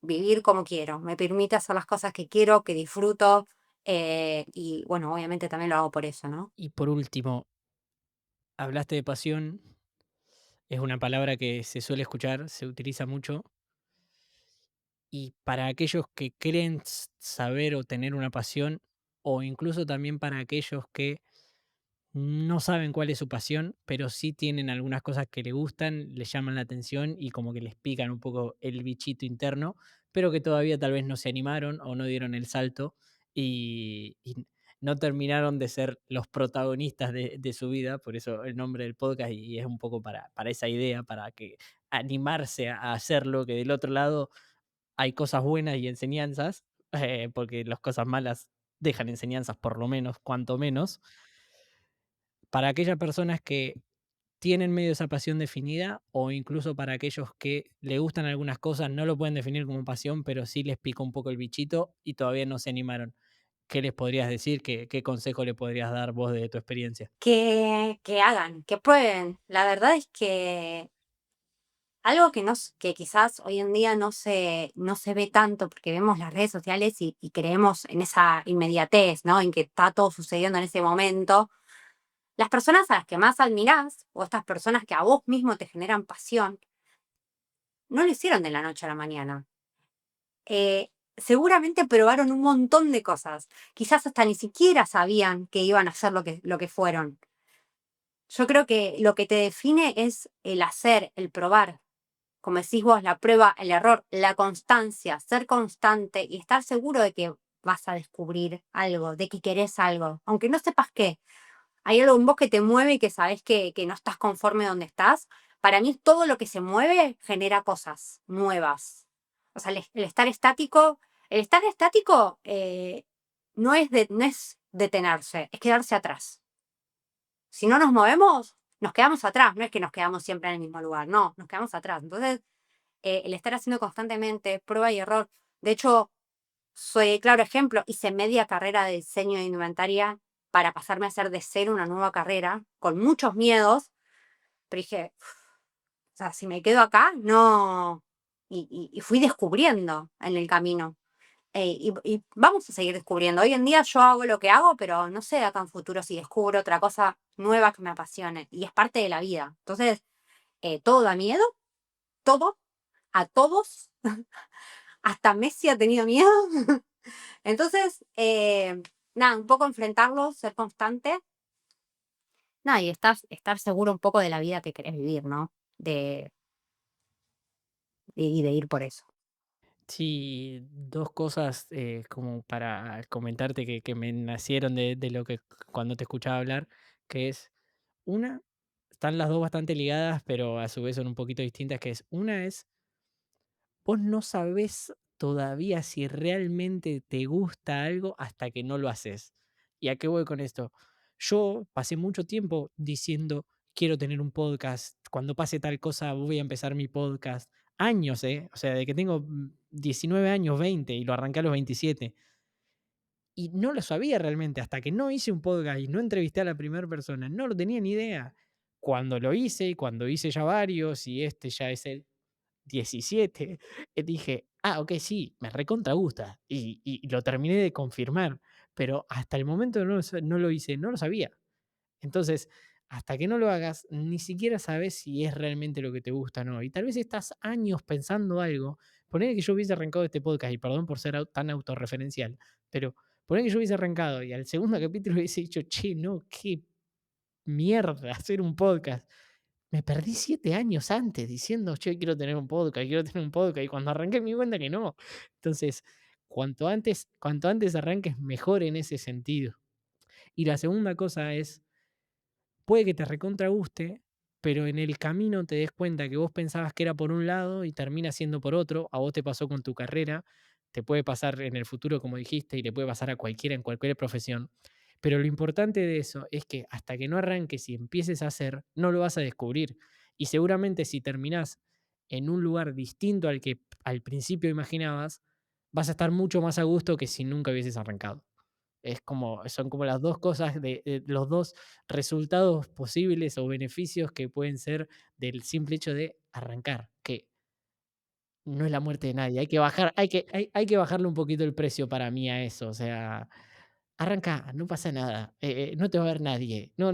vivir como quiero, me permite hacer las cosas que quiero, que disfruto. Y bueno, obviamente también lo hago por eso, ¿no? Y por último, hablaste de pasión, es una palabra que se suele escuchar, se utiliza mucho. Y para aquellos que creen saber o tener una pasión, o incluso también para aquellos que no saben cuál es su pasión, pero sí tienen algunas cosas que le gustan, les llaman la atención y como que les pican un poco el bichito interno, pero que todavía tal vez no se animaron o no dieron el salto y no terminaron de ser los protagonistas de su vida, por eso el nombre del podcast y es un poco para esa idea, para que animarse a hacerlo, que del otro lado hay cosas buenas y enseñanzas, porque las cosas malas dejan enseñanzas por lo menos, cuanto menos. Para aquellas personas que tienen medio esa pasión definida o incluso para aquellos que le gustan algunas cosas, no lo pueden definir como pasión, pero sí les pica un poco el bichito y todavía no se animaron. ¿Qué les podrías decir? ¿Qué consejo le podrías dar vos de tu experiencia? Que hagan, que prueben. La verdad es que algo que quizás hoy en día no se ve tanto porque vemos las redes sociales y creemos en esa inmediatez, ¿no? En que está todo sucediendo en ese momento. Las personas a las que más admirás, o estas personas que a vos mismo te generan pasión, no lo hicieron de la noche a la mañana. Seguramente probaron un montón de cosas. Quizás hasta ni siquiera sabían que iban a hacer lo que fueron. Yo creo que lo que te define es el hacer, el probar. Como decís vos, la prueba, el error, la constancia, ser constante y estar seguro de que vas a descubrir algo, de que querés algo, aunque no sepas qué. Hay algo en vos que te mueve y que sabes que no estás conforme donde estás. Para mí todo lo que se mueve genera cosas nuevas. O sea, el estar estático no es detenerse, es quedarse atrás. Si no nos movemos, nos quedamos atrás, no es que nos quedamos siempre en el mismo lugar, no, nos quedamos atrás. Entonces, el estar haciendo constantemente prueba y error. De hecho, soy claro ejemplo, hice media carrera de diseño de indumentaria para pasarme a hacer de cero una nueva carrera, con muchos miedos, pero dije, o sea, si me quedo acá, no. Y fui descubriendo en el camino. Y vamos a seguir descubriendo. Hoy en día yo hago lo que hago, pero no sé acá en futuro si descubro otra cosa nueva que me apasione. Y es parte de la vida. Entonces, todo da miedo, todo, a todos. Hasta Messi ha tenido miedo. Entonces, nada, un poco enfrentarlo, ser constante. Nada, y estar seguro un poco de la vida que querés vivir, ¿no? Y de ir por eso. Sí, 2 cosas, como para comentarte que me nacieron de lo que cuando te escuchaba hablar, que es, una, están las 2 bastante ligadas, pero a su vez son un poquito distintas, que es, una es, vos no sabés todavía si realmente te gusta algo hasta que no lo haces. ¿Y a qué voy con esto? Yo pasé mucho tiempo diciendo, quiero tener un podcast, cuando pase tal cosa voy a empezar mi podcast. Años, ¿eh? O sea, de que tengo 19 años, 20, y lo arranqué a los 27. Y no lo sabía realmente, hasta que no hice un podcast y no entrevisté a la primera persona, no lo tenía ni idea. Cuando lo hice, cuando hice ya varios, y este ya es el 17, dije: "Ah, okey, sí, me recontra gusta", y lo terminé de confirmar, pero hasta el momento no lo hice, no lo sabía. Entonces, hasta que no lo hagas, ni siquiera sabes si es realmente lo que te gusta o no. Y tal vez estás años pensando algo. Ponele que yo hubiese arrancado este podcast, y perdón por ser tan autorreferencial, pero ponele que yo hubiese arrancado y al segundo capítulo hubiese dicho, che, no, qué mierda hacer un podcast. Me perdí 7 años antes diciendo: "Che, quiero tener un podcast, quiero tener un podcast", y cuando arranqué me di cuenta que no. Entonces, cuanto antes arranques, mejor en ese sentido. Y la segunda cosa es, puede que te recontra guste, pero en el camino te des cuenta que vos pensabas que era por un lado y termina siendo por otro. A vos te pasó con tu carrera, te puede pasar en el futuro, como dijiste, y le puede pasar a cualquiera en cualquier profesión. Pero lo importante de eso es que hasta que no arranques y empieces a hacer, no lo vas a descubrir. Y seguramente si terminás en un lugar distinto al que al principio imaginabas, vas a estar mucho más a gusto que si nunca hubieses arrancado. Son como las 2 cosas de los 2 resultados posibles o beneficios que pueden ser del simple hecho de arrancar, que no es la muerte de nadie. Hay que bajarle un poquito el precio para mí a eso, o sea, arranca, no pasa nada, no te va a ver nadie. No,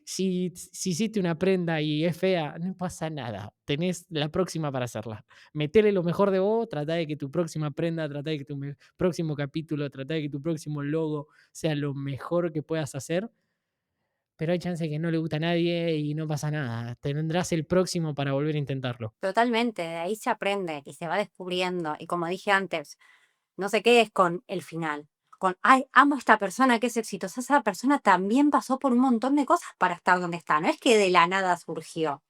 si hiciste una prenda y es fea, no pasa nada, tenés la próxima para hacerla. Metele lo mejor de vos, tratá de que tu próxima prenda, tratá de que tu próximo capítulo, tratá de que tu próximo logo sea lo mejor que puedas hacer, pero hay chance de que no le gusta a nadie y no pasa nada. Tendrás el próximo para volver a intentarlo. Totalmente, de ahí se aprende y se va descubriendo. Y como dije antes, no se quedes con el final. Con, ay, amo a esta persona que es exitosa. Esa persona también pasó por un montón de cosas para estar donde está. No es que de la nada surgió.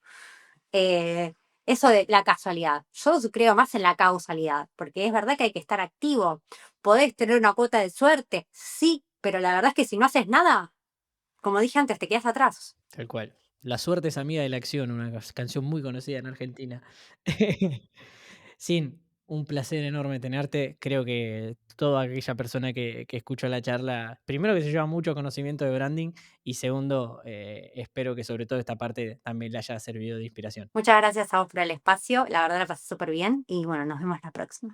Eh, Eso de la casualidad. Yo creo más en la causalidad, porque es verdad que hay que estar activo. Podés tener una cuota de suerte, sí, pero la verdad es que si no haces nada, como dije antes, te quedas atrás. Tal cual. La suerte es amiga de la acción, una canción muy conocida en Argentina. Sin, un placer enorme tenerte. Creo que toda aquella persona que escuchó la charla, primero que se lleva mucho conocimiento de branding y segundo, espero que sobre todo esta parte también le haya servido de inspiración. Muchas gracias a vos por el espacio. La verdad la pasé súper bien y bueno, nos vemos la próxima.